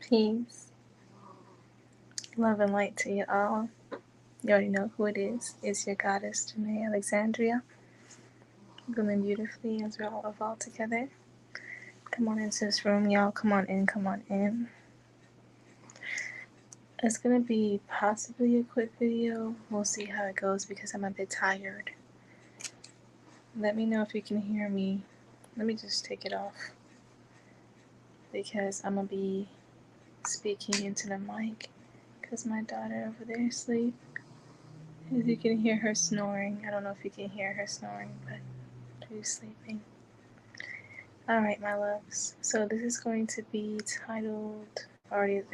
Peace, love, and light to you all. You already know who it is. It's your goddess, Janae Alexandria, blooming beautifully as we all evolve together. Come on into this room, y'all. Come on in, come on in. It's going to be possibly a quick video. We'll see how it goes because I'm a bit tired. Let me know if you can hear me. Let me just take it off because I'm going to be speaking into the mic because my daughter over there is asleep. As you can hear her snoring. I don't know if you can hear her snoring, but she's sleeping. Alright, my loves. So this is going to be titled, already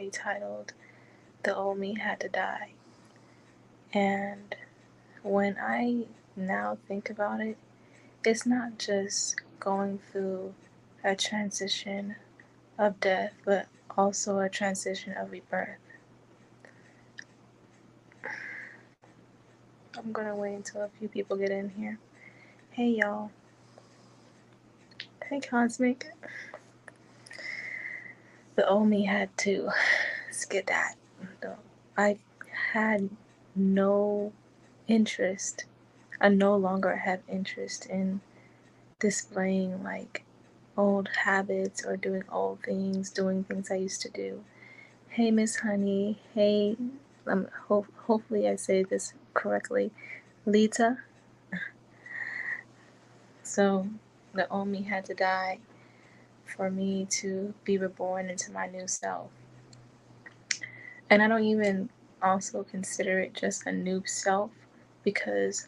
titled, The Old Me Had to Die. And when I now think about it, it's not just going through a transition of death, but also a transition of rebirth. I'm gonna wait until a few people get in here. Hey y'all. Hey Cosmic. The old me had to skedat. I had no interest. I no longer have interest in displaying like old habits or doing old things, doing things I used to do. Hey Miss Honey. Hey, hopefully I say this correctly. Lita. So the old me had to die for me to be reborn into my new self. And I don't even also consider it just a new self because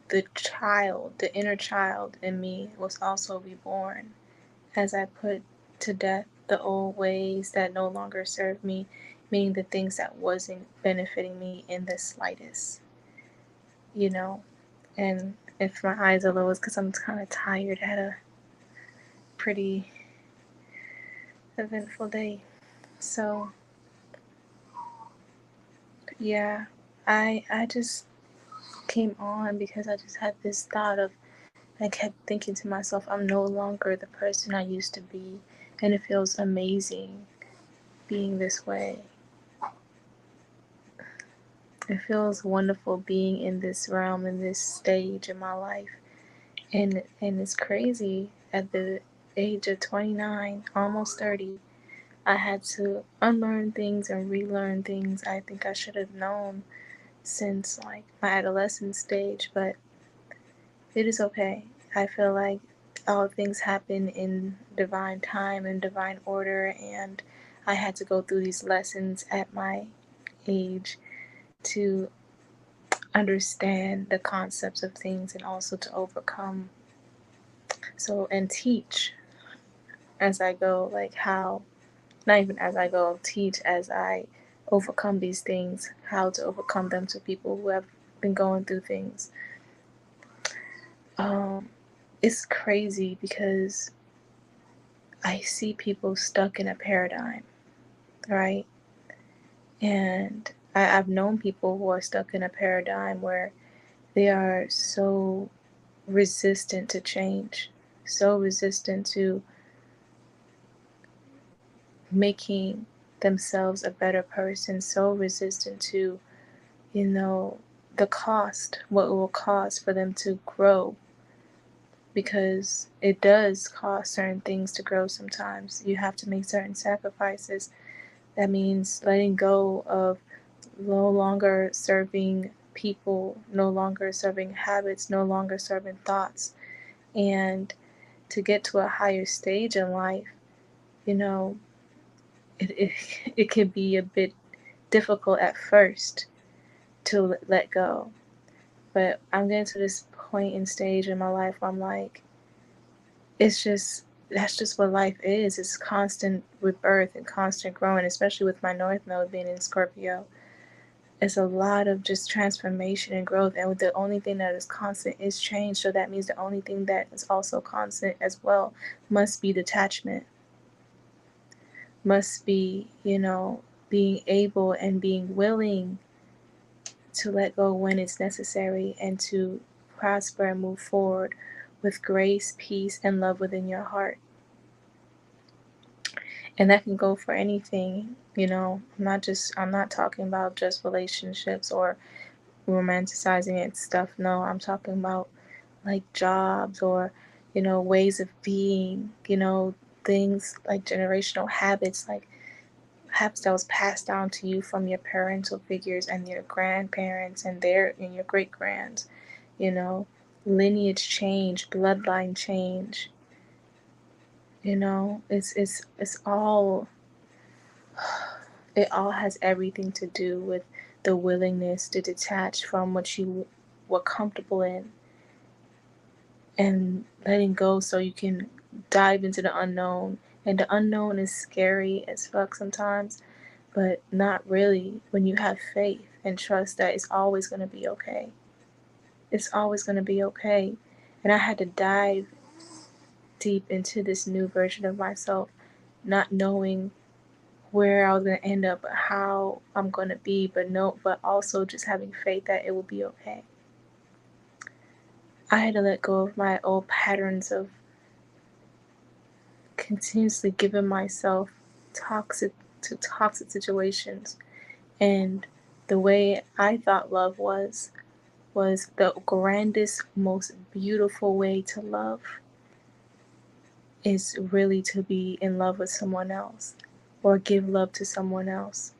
the inner child in me was also reborn as I put to death the old ways that no longer serve me, meaning the things that wasn't benefiting me in the slightest, you know. And if my eyes are low, it's because I'm kind of tired. I had a pretty eventful day. So yeah, I just came on because I just had this thought of, I kept thinking to myself, I'm no longer the person I used to be, and it feels amazing being this way. It feels wonderful being in this realm, in this stage in my life, and it's crazy. At the age of 29, almost 30, I had to unlearn things and relearn things I think I should have known since like my adolescent stage, but it is okay. I feel like all things happen in divine time and divine order, and I had to go through these lessons at my age to understand the concepts of things and also to overcome. So, and teach as I go, like how, not even as I go, teach as I overcome these things, how to overcome them to people who have been going through things. It's crazy because I see people stuck in a paradigm, right? And I've known people who are stuck in a paradigm where they are so resistant to change, so resistant to making themselves a better person, so resistant to, the cost, what it will cost for them to grow. Because it does cost certain things to grow sometimes. You have to make certain sacrifices. That means letting go of no longer serving people, no longer serving habits, no longer serving thoughts. And to get to a higher stage in life, it can be a bit difficult at first to let go. But I'm getting to this point and stage in my life where I'm like, that's just what life is. It's constant rebirth and constant growing, especially with my North Node being in Scorpio. It's a lot of just transformation and growth, and the only thing that is constant is change. So that means the only thing that is also constant as well must be detachment, must be, being able and being willing to let go when it's necessary and to prosper and move forward with grace, peace, and love within your heart. And that can go for anything, I'm not talking about just relationships or romanticizing it stuff. No, I'm talking about like jobs or, ways of being, things like generational habits, like habits that was passed down to you from your parental figures and your grandparents and your great grands, you know, lineage change, bloodline change. It's all, it all has everything to do with the willingness to detach from what you were comfortable in and letting go so you can dive into the unknown. And the unknown is scary as fuck sometimes, but not really when you have faith and trust that it's always going to be okay. It's always going to be okay. And I had to dive deep into this new version of myself, not knowing where I was going to end up, how I'm going to be, but also just having faith that it will be okay. I had to let go of my old patterns of continuously giving myself toxic situations, and the way I thought love was the grandest, most beautiful way to love is really to be in love with someone else or give love to someone else.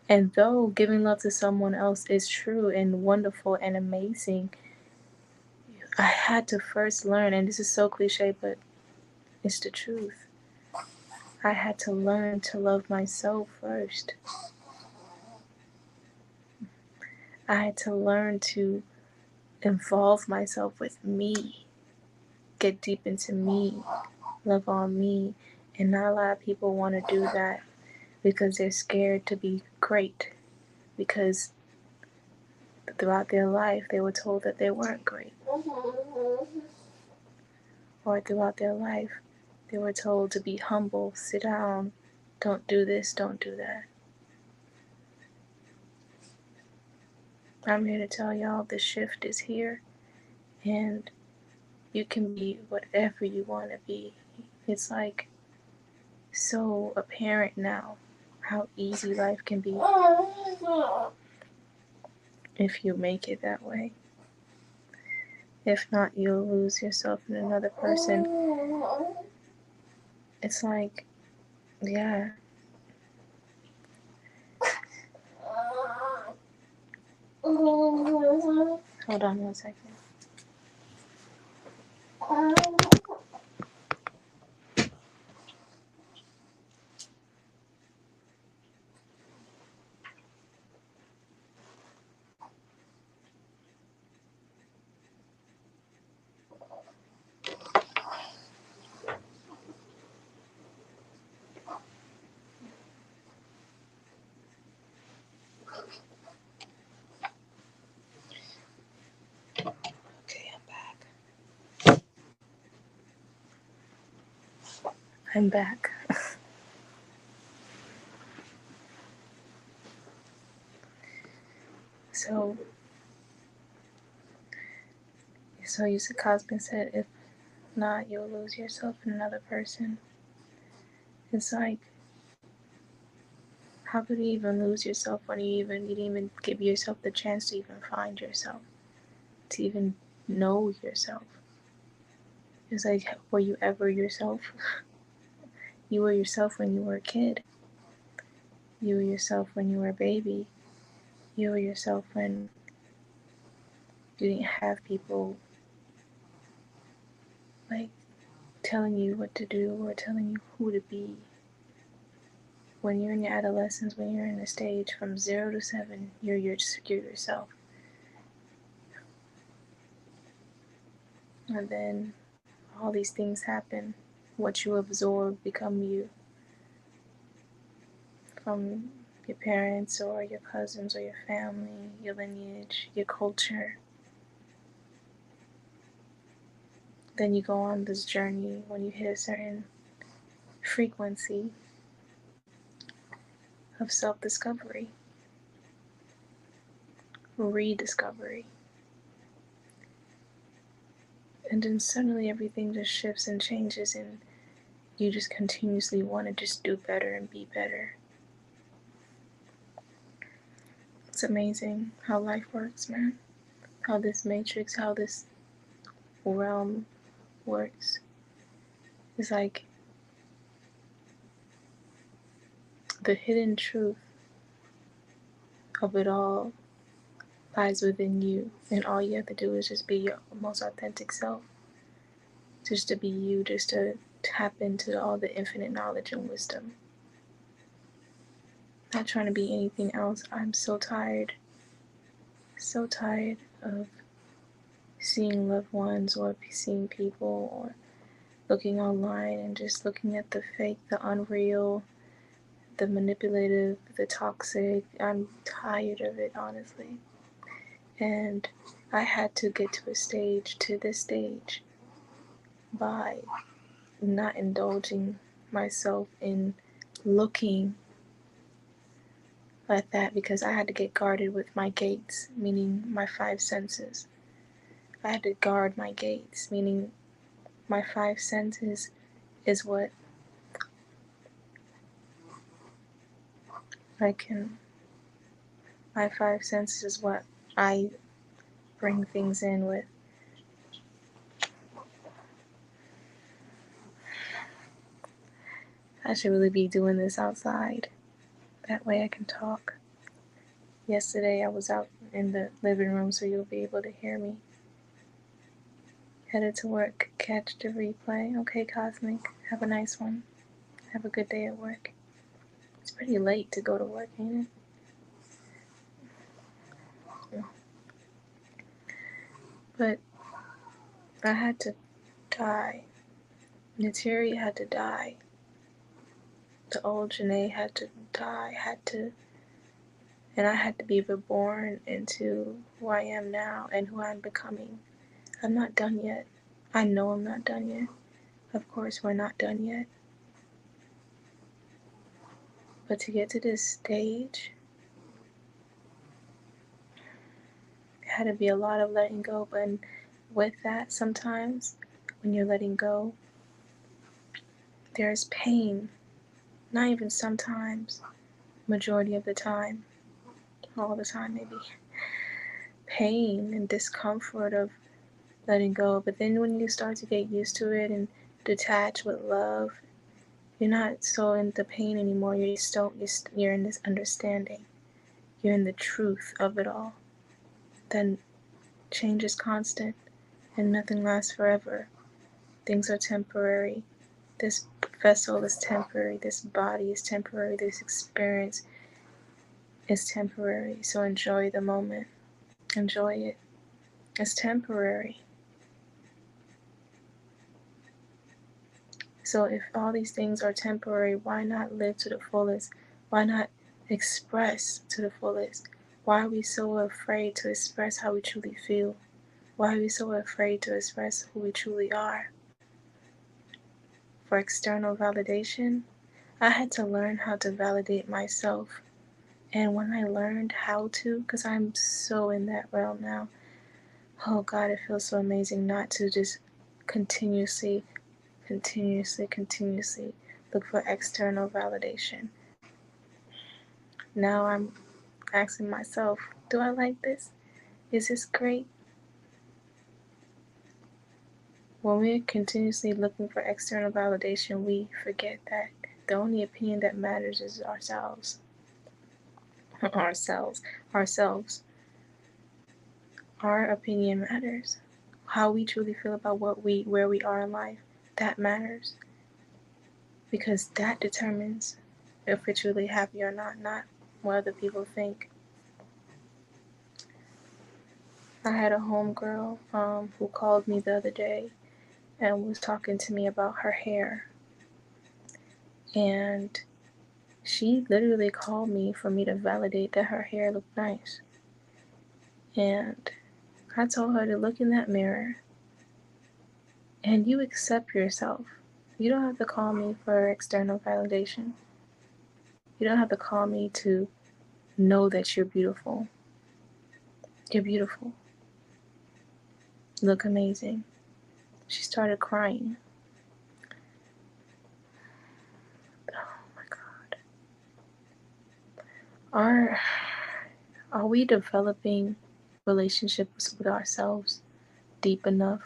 And though giving love to someone else is true and wonderful and amazing, I had to first learn, and this is so cliche, but it's the truth. I had to learn to love myself first. I had to learn to involve myself with me, get deep into me, love on me. And not a lot of people want to do that because they're scared to be great, because throughout their life they were told that they weren't great, or throughout their life they were told to be humble, sit down, don't do this, don't do that. I'm here to tell y'all the shift is here, and you can be whatever you want to be. It's like so apparent now how easy life can be if you make it that way. If not, you'll lose yourself in another person. It's like, yeah. Hold on 1 second. Okay, I'm back. So Yusuf Cosby said, if not, you'll lose yourself in another person. It's like, how could you even lose yourself when you didn't even give yourself the chance to even find yourself, to even know yourself? It's like, were you ever yourself? You were yourself when you were a kid. You were yourself when you were a baby. You were yourself when you didn't have people like telling you what to do or telling you who to be. When you're in your adolescence, when you're in a stage from 0 to 7, you're yourself. And then all these things happen. What you absorb become you, from your parents or your cousins or your family, your lineage, your culture. Then you go on this journey when you hit a certain frequency of self-discovery, rediscovery. And then suddenly everything just shifts and changes, and You just continuously want to just do better and be better. It's amazing how life works, man. How this matrix, how this realm works. It's like the hidden truth of it all lies within you, and all you have to do is just be your most authentic self. Just to be you, just to tap into all the infinite knowledge and wisdom. Not trying to be anything else. I'm so tired of seeing loved ones or seeing people or looking online and just looking at the fake, the unreal, the manipulative, the toxic. I'm tired of it, honestly. And I had to get to this stage, by not indulging myself in looking at that, because I had to get guarded with my gates, meaning my five senses. I had to guard my gates, meaning my five senses is what I can, my five senses is what I bring things in with. I should really be doing this outside. That way I can talk. Yesterday I was out in the living room, so you'll be able to hear me. Headed to work, catch the replay. Okay, Cosmic, have a nice one. Have a good day at work. It's pretty late to go to work, ain't it? But I had to die. Nateri had to die. The old Janae had to die, and I had to be reborn into who I am now and who I'm becoming. I'm not done yet. I know I'm not done yet. Of course, we're not done yet. But to get to this stage, it had to be a lot of letting go. But with that, sometimes when you're letting go, there's pain. Not even sometimes, majority of the time, all the time maybe. Pain and discomfort of letting go. But then when you start to get used to it and detach with love, you're not so in the pain anymore. You're in this understanding. You're in the truth of it all. Then change is constant and nothing lasts forever. Things are temporary. This vessel is temporary. This body is temporary. This experience is temporary. So enjoy the moment. Enjoy it. It's temporary. So if all these things are temporary, why not live to the fullest? Why not express to the fullest? Why are we so afraid to express how we truly feel? Why are we so afraid to express who we truly are? For external validation? I had to learn how to validate myself. And when I learned how to, because I'm so in that realm now, oh God, it feels so amazing not to just continuously look for external validation. Now I'm asking myself, do I like this? Is this great? When we're continuously looking for external validation, we forget that the only opinion that matters is ourselves. Ourselves. Our opinion matters. How we truly feel about where we are in life, that matters. Because that determines if we're truly happy or not what other people think. I had a homegirl who called me the other day and was talking to me about her hair. And she literally called me for me to validate that her hair looked nice. And I told her to look in that mirror and you accept yourself. You don't have to call me for external validation. You don't have to call me to know that you're beautiful. You're beautiful. You look amazing. She started crying. Are are we developing relationships with ourselves deep enough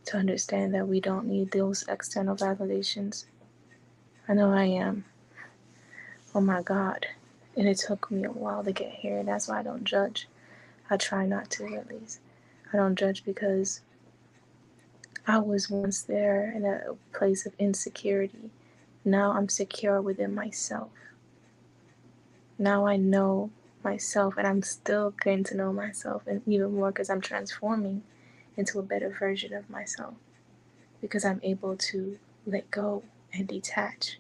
to understand that we don't need those external validations? I know I am. Oh my God. And it took me a while to get here. That's why I don't judge. I try not to, at least. I don't judge because I was once there in a place of insecurity. Now I'm secure within myself. Now I know myself, and I'm still getting to know myself, and even more because I'm transforming into a better version of myself. Because I'm able to let go and detach,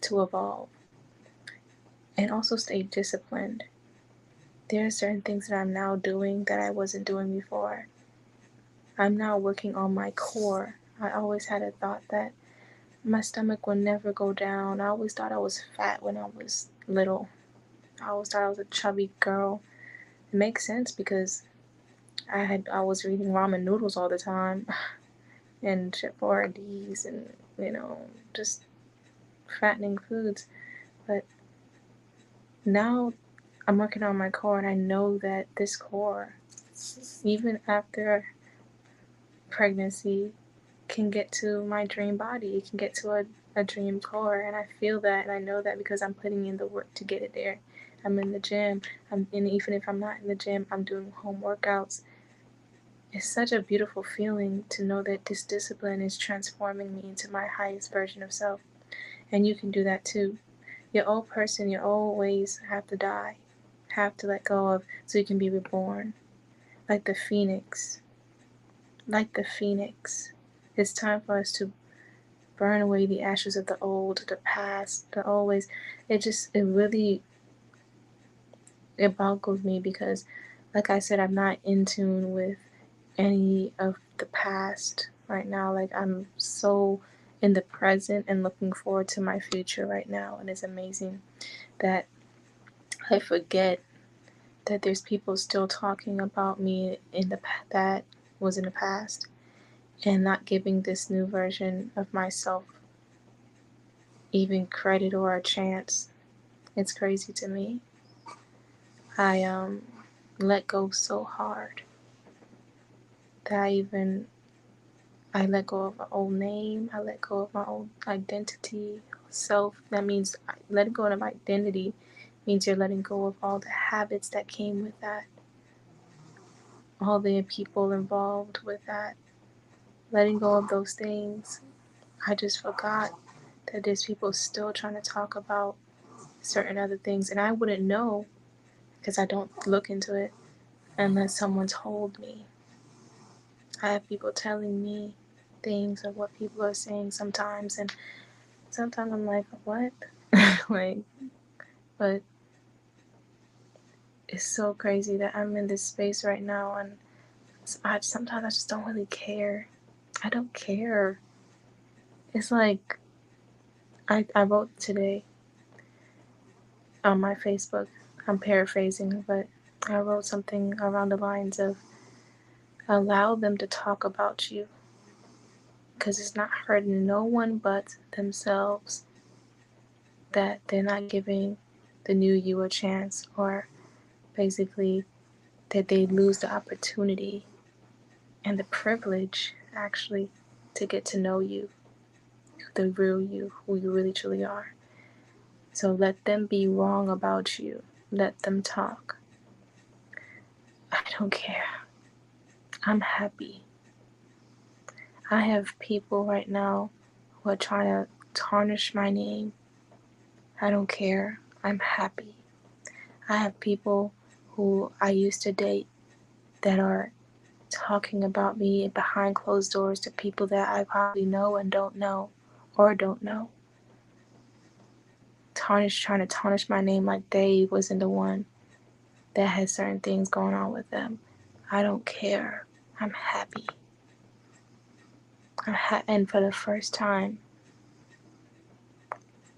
to evolve, and also stay disciplined. There are certain things that I'm now doing that I wasn't doing before. I'm now working on my core. I always had a thought that my stomach would never go down. I always thought I was fat when I was little. I always thought I was a chubby girl. It makes sense because I was eating ramen noodles all the time and chip D's and just fattening foods. But now I'm working on my core, and I know that this core, even after pregnancy, can get to my dream body. It can get to a dream core, and I feel that, and I know that because I'm putting in the work to get it there. I'm in the gym, and even if I'm not in the gym, I'm doing home workouts. It's such a beautiful feeling to know that this discipline is transforming me into my highest version of self. And you can do that too. Your old person, your old ways have to die, have to let go of, so you can be reborn. Like the phoenix. Like the phoenix. It's time for us to burn away the ashes of the old, the past, the old ways. It boggles me because, like I said, I'm not in tune with any of the past right now. Like, I'm so in the present and looking forward to my future right now. And it's amazing that I forget that there's people still talking about me that was in the past, and not giving this new version of myself even credit or a chance. It's crazy to me. I let go so hard that I let go of my old name. I let go of my old identity, self. That means letting go of identity means you're letting go of all the habits that came with that, all the people involved with that. Letting go of those things. I just forgot that there's people still trying to talk about certain other things, and I wouldn't know because I don't look into it unless someone told me. I have people telling me things of what people are saying sometimes, and sometimes I'm like, what? Like, but it's so crazy that I'm in this space right now, and sometimes I just don't really care. I don't care. It's like, I wrote today on my Facebook, I'm paraphrasing, but I wrote something around the lines of, allow them to talk about you, because it's not hurting no one but themselves that they're not giving the new you a chance, or basically that they lose the opportunity and the privilege actually to get to know you, the real you, who you really truly are. So let them be wrong about you. Let them talk. I don't care. I'm happy. I have people right now who are trying to tarnish my name. I don't care. I'm happy. I have people who I used to date that are talking about me behind closed doors to people that I probably know and don't know, or don't know. Trying to tarnish my name like they wasn't the one that had certain things going on with them. I don't care. I'm happy. And for the first time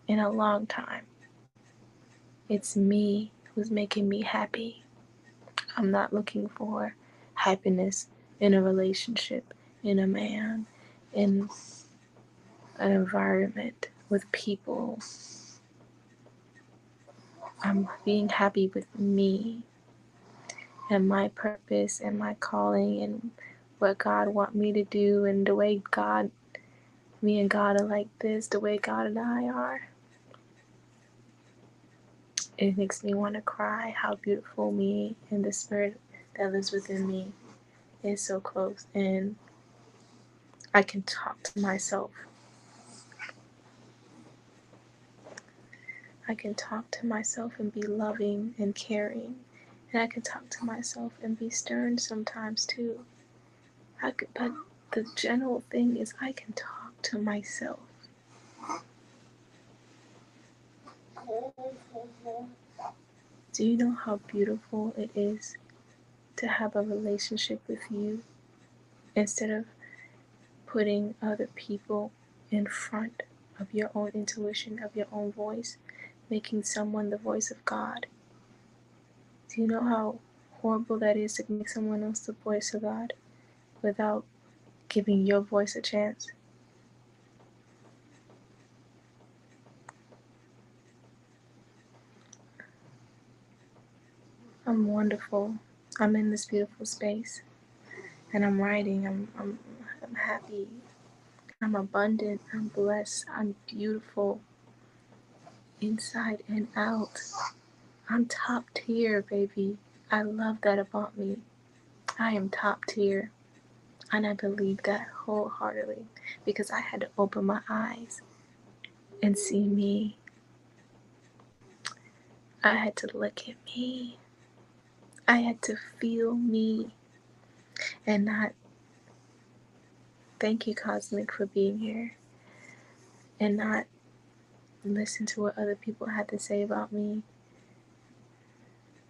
in a long time, it's me who's making me happy. I'm not looking for happiness in a relationship, in a man, in an environment with people. I'm being happy with me and my purpose and my calling and what God want me to do, and the way God, me and God are like this, the way God and I are. It makes me want to cry how beautiful me and the spirit that lives within me is so close, and I can talk to myself. I can talk to myself and be loving and caring, and I can talk to myself and be stern sometimes too. But the general thing is I can talk to myself. Do you know how beautiful it is to have a relationship with you instead of putting other people in front of your own intuition, of your own voice, making someone the voice of God? Do you know how horrible that is to make someone else the voice of God without giving your voice a chance? I'm wonderful. I'm in this beautiful space, and I'm writing. I'm happy. I'm abundant. I'm blessed. I'm beautiful inside and out. I'm top tier, baby. I love that about me. I am top tier. And I believe that wholeheartedly because I had to open my eyes and see me. I had to look at me. I had to feel me and not thank you, Cosmic, for being here, and not listen to what other people had to say about me,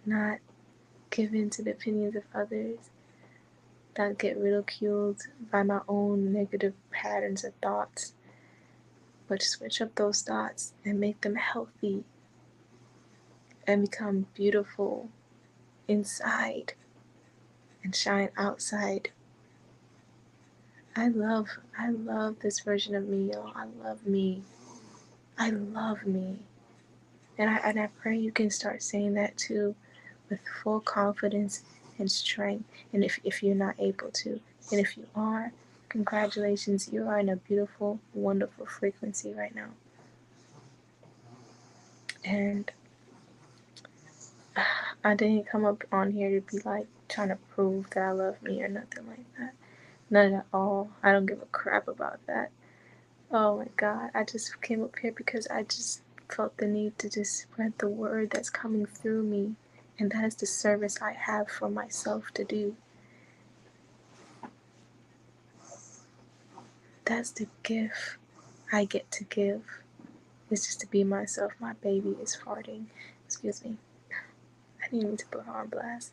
not give in to the opinions of others, not get ridiculed by my own negative patterns of thoughts, but switch up those thoughts and make them healthy and become beautiful inside and shine outside. I love this version of me, y'all. I love me. I love me. And I pray you can start saying that too with full confidence and strength. And if you're not able to, and if you are, congratulations, you are in a beautiful, wonderful frequency right now. And I didn't come up on here to be like trying to prove that I love me or nothing like that. None at all. I don't give a crap about that. Oh my God. I just came up here because I just felt the need to just spread the word that's coming through me. And that is the service I have for myself to do. That's the gift I get to give. It's just to be myself. My baby is farting. Excuse me. I didn't mean to put her on blast.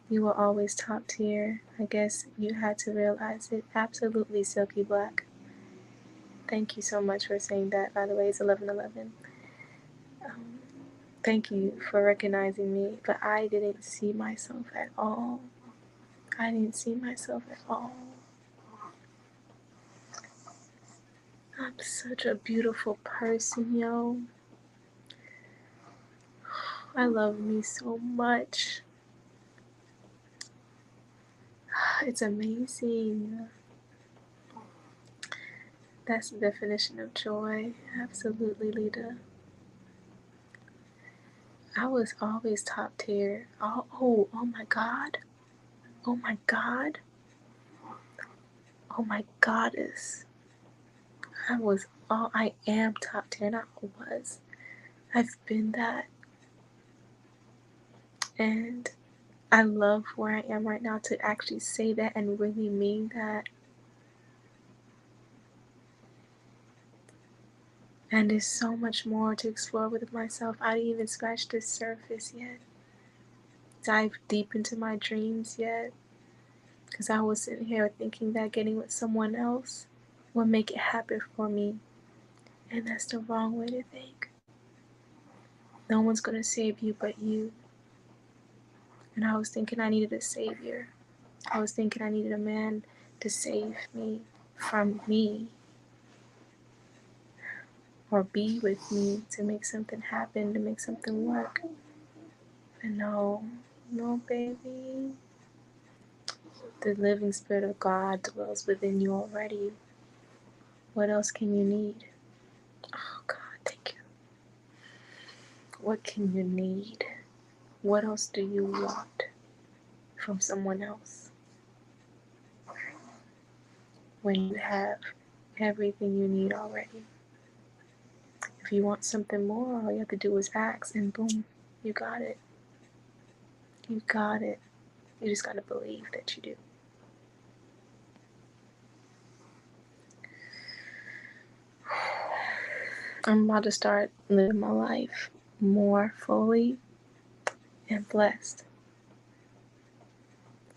You were always top tier. I guess you had to realize it. Absolutely, Silky Black. Thank you so much for saying that. By the way, it's 11:11. Thank you for recognizing me, but I didn't see myself at all. I didn't see myself at all. I'm such a beautiful person, yo. I love me so much. It's amazing. That's the definition of joy. Absolutely, Lita. I was always top tier. Oh my God. Oh my God. Oh my goddess. I am top tier, not was. I've been that. And I love where I am right now to actually say that and really mean that. And there's so much more to explore with myself. I didn't even scratch the surface yet. Dive deep into my dreams yet. Because I was sitting here thinking that getting with someone else would make it happen for me. And that's the wrong way to think. No one's going to save you but you. And I was thinking I needed a savior. I was thinking I needed a man to save me from me. or be with me to make something happen, to make something work. But no, no, baby. The living Spirit of God dwells within you already. What else can you need? Oh, God, thank you. What can you need? What else do you want from someone else when you have everything you need already? If you want something more, all you have to do is ask, and boom, you got it. You got it. You just got to believe that you do. I'm about to start living my life more fully and blessed.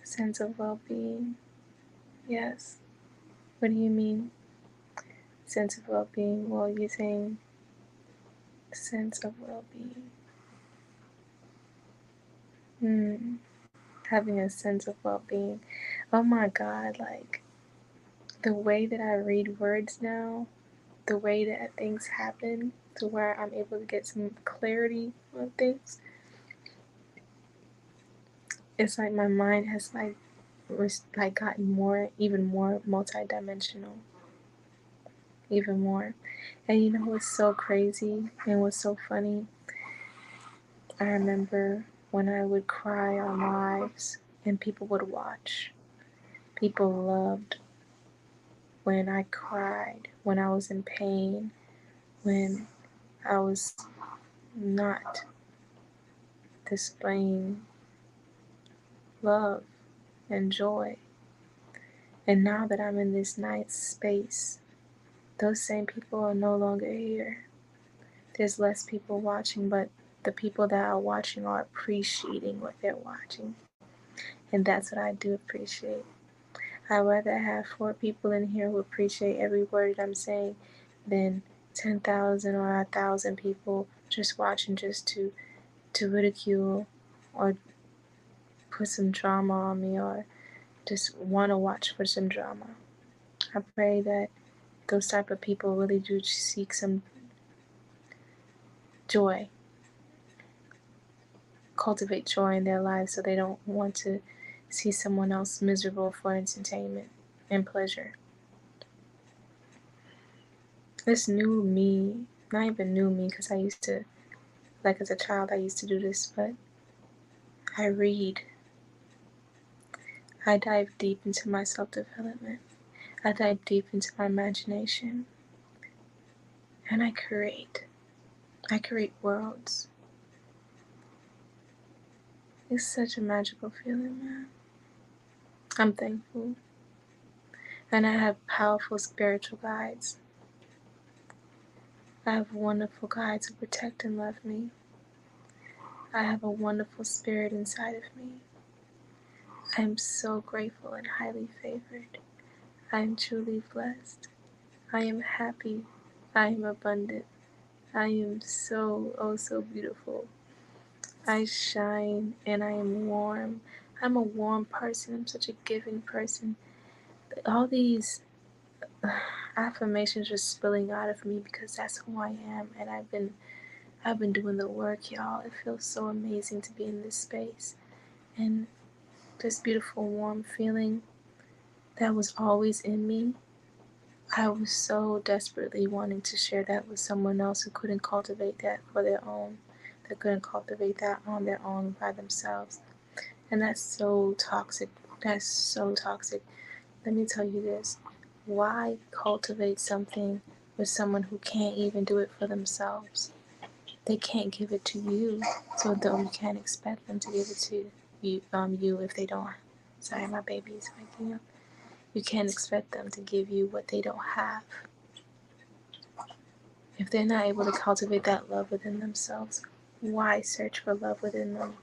Sense of well-being. Yes. What do you mean? Sense of well-being? Well, you're saying sense of well-being. Having a sense of well-being. Oh my God, like the way that I read words now, the way that things happen to where I'm able to get some clarity on things. It's like my mind has gotten more, even more multidimensional, even more. And you know what's so crazy and what's so funny? I remember when I would cry on lives and people would watch. People loved when I cried, when I was in pain, when I was not displaying love and joy. And now that I'm in this nice space, those same people are no longer here. There's less people watching, but the people that are watching are appreciating what they're watching. And that's what I do appreciate. I'd rather have 4 people in here who appreciate every word I'm saying than 10,000 or 1,000 people just watching just to ridicule or put some drama on me or just want to watch for some drama. I pray that those type of people really do seek some joy, cultivate joy in their lives so they don't want to see someone else miserable for entertainment and pleasure. This new me, not even new me because I used to, like as a child I used to do this, but I read. I dive deep into my self-development. I dive deep into my imagination. And I create. I create worlds. It's such a magical feeling, man. I'm thankful. And I have powerful spiritual guides. I have wonderful guides who protect and love me. I have a wonderful spirit inside of me. I am so grateful and highly favored. I am truly blessed. I am happy. I am abundant. I am so, oh so beautiful. I shine and I am warm. I'm a warm person. I'm such a giving person. All these affirmations are spilling out of me because that's who I am, and I've been doing the work, y'all. It feels so amazing to be in this space. And this beautiful warm feeling that was always in me, I was so desperately wanting to share that with someone else who couldn't cultivate that for their own, that couldn't cultivate that on their own by themselves. And that's so toxic. That's so toxic. Let me tell you this. Why cultivate something with someone who can't even do it for themselves? They can't give it to you, so though you can't expect them to give it to you if they don't. Sorry, my baby is waking up. You can't expect them to give you what they don't have. If they're not able to cultivate that love within themselves, why search for love within them?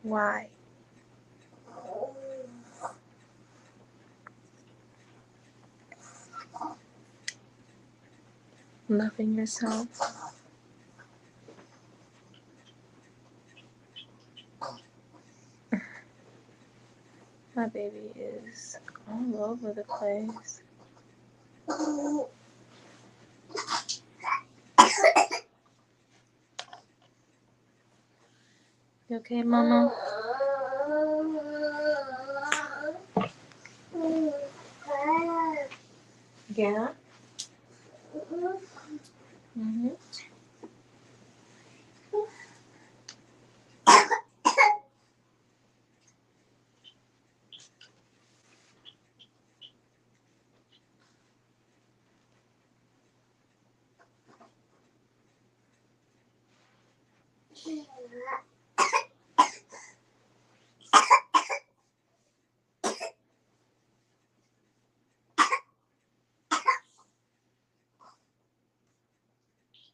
Why? Loving yourself. My baby is all over the place. You okay, Mama? Yeah. Mm-hmm.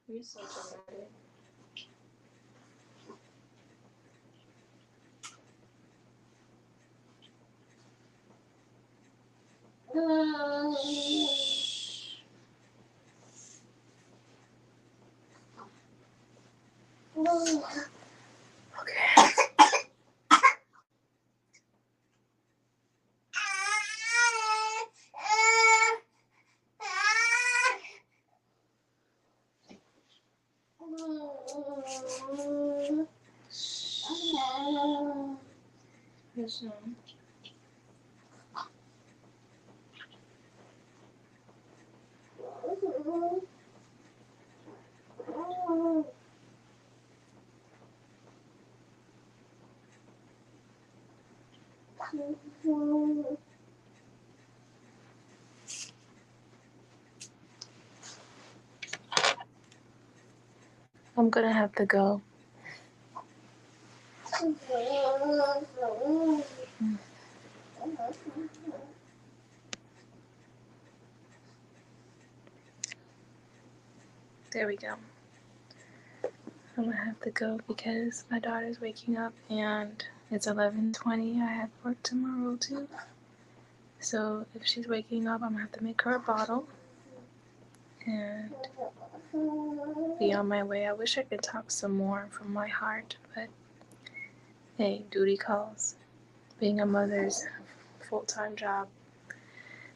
You're so dramatic. Okay. Yes, ma'am. I'm gonna have to go. There we go. I'm gonna have to go because my daughter's waking up and it's 11:20. I have work tomorrow too. So if she's waking up, I'm gonna have to make her a bottle and be on my way. I wish I could talk some more from my heart, but hey, duty calls. Being a mother's a full-time job.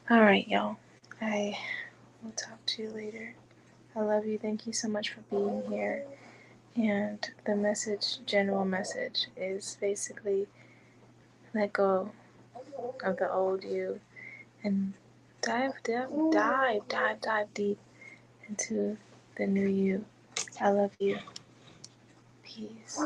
Alright, y'all. I will talk to you later. I love you. Thank you so much for being here. And the message, general message, is basically let go of the old you and dive deep into the new you. I love you. Peace.